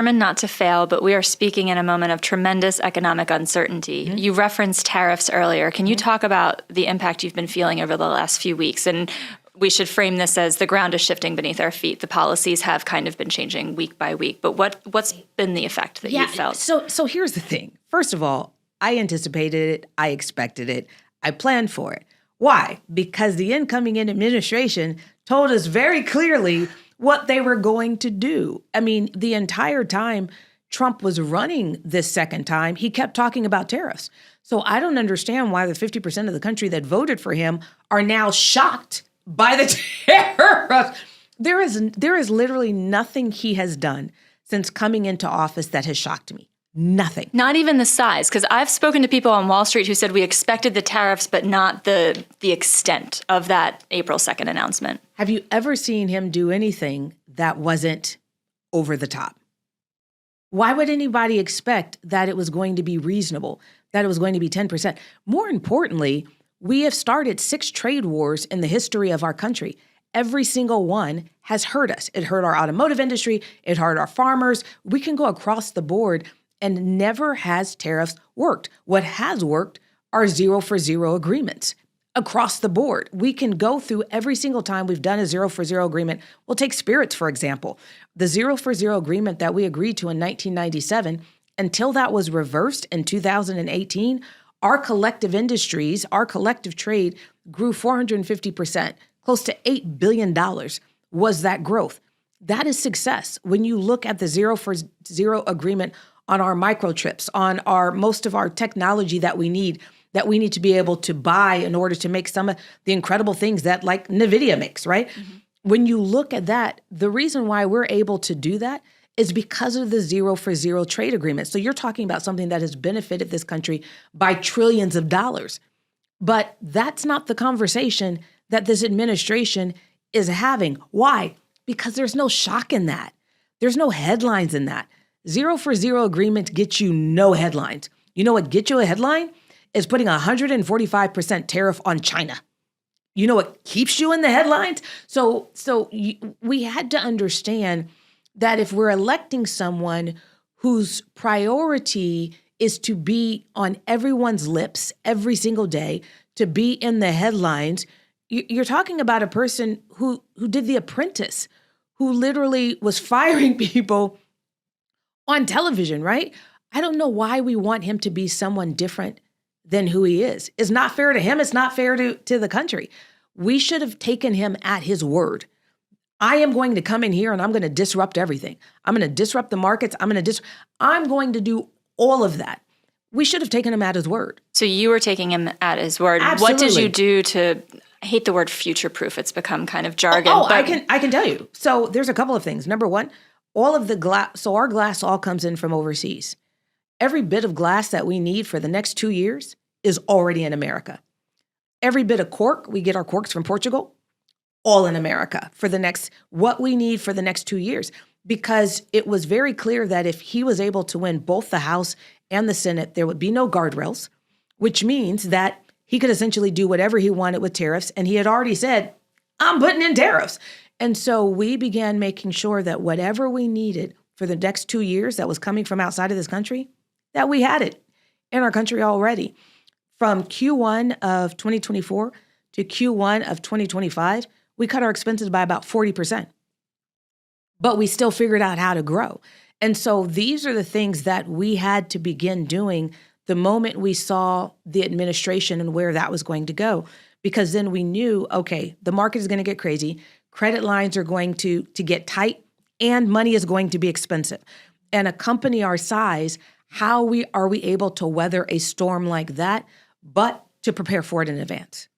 determined not to fail, but we are speaking in a moment of tremendous economic uncertainty. Mm-hmm. You referenced tariffs earlier. Can you talk about the impact you've been feeling over the last few weeks? And we should frame this as the ground is shifting beneath our feet. The policies have kind of been changing week by week. But what's been the effect that you've felt? So here's the thing. First of all, I anticipated it. I expected it. I planned for it. Why? Because the incoming administration told us very clearly what they were going to do. I mean, the entire time Trump was running this second time, he kept talking about tariffs. So I don't understand why the 50% of the country that voted for him are now shocked by the tariffs. There is literally nothing he has done since coming into office that has shocked me. Nothing. Not even the size, because I've spoken to people on Wall Street who said we expected the tariffs, but not the extent of that April 2nd announcement. Have you ever seen him do anything that wasn't over the top? Why would anybody expect that it was going to be reasonable, that it was going to be 10%? More importantly, we have started 6 trade wars in the history of our country. Every single one has hurt us. It hurt our automotive industry. It hurt our farmers. We can go across the board, and never has tariffs worked. What has worked are 0-for-0 agreements across the board. We can go through every single time we've done a 0-for-0 agreement. We'll take spirits, for example. The 0-for-0 agreement that we agreed to in 1997, until that was reversed in 2018, our collective industries, our collective trade grew 450%. Close to $8 billion was that growth. That is success. When you look at the 0-for-0 agreement on our microchips, on most of our technology that we need to be able to buy in order to make some of the incredible things that like NVIDIA makes, right? Mm-hmm. When you look at that, the reason why we're able to do that is because of the 0-for-0 trade agreement. So you're talking about something that has benefited this country by trillions of dollars. But that's not the conversation that this administration is having. Why? Because there's no shock in that. There's no headlines in that. 0-for-0 agreements get you no headlines. You know what gets you a headline? Is putting 145% tariff on China. You know what keeps you in the headlines? So we had to understand that if we're electing someone whose priority is to be on everyone's lips every single day, to be in the headlines, you're talking about a person who did The Apprentice, who literally was firing people on television, right? I don't know why we want him to be someone different than who he is. It's not fair to him. It's not fair to the country. We should have taken him at his word. I am going to come in here and I'm going to disrupt everything. I'm going to disrupt the markets. I'm going to do all of that. We should have taken him at his word. So you were taking him at his word. Absolutely. What did you do to, I hate the word future-proof. It's become kind of jargon. I can tell you. So there's a couple of things. Number one, all of the glass, so our glass all comes in from overseas. Every bit of glass that we need for the next 2 years is already in America. Every bit of cork, we get our corks from Portugal, all in America for what we need for the next 2 years. Because it was very clear that if he was able to win both the House and the Senate, there would be no guardrails, which means that he could essentially do whatever he wanted with tariffs. And he had already said, I'm putting in tariffs. And so we began making sure that whatever we needed for the next 2 years that was coming from outside of this country, that we had it in our country already. From Q1 of 2024 to Q1 of 2025, we cut our expenses by about 40%. But we still figured out how to grow. And so these are the things that we had to begin doing the moment we saw the administration and where that was going to go. Because then we knew, okay, the market is going to get crazy. Credit lines are going to get tight and money is going to be expensive. And a company our size, are we able to weather a storm like that, but to prepare for it in advance?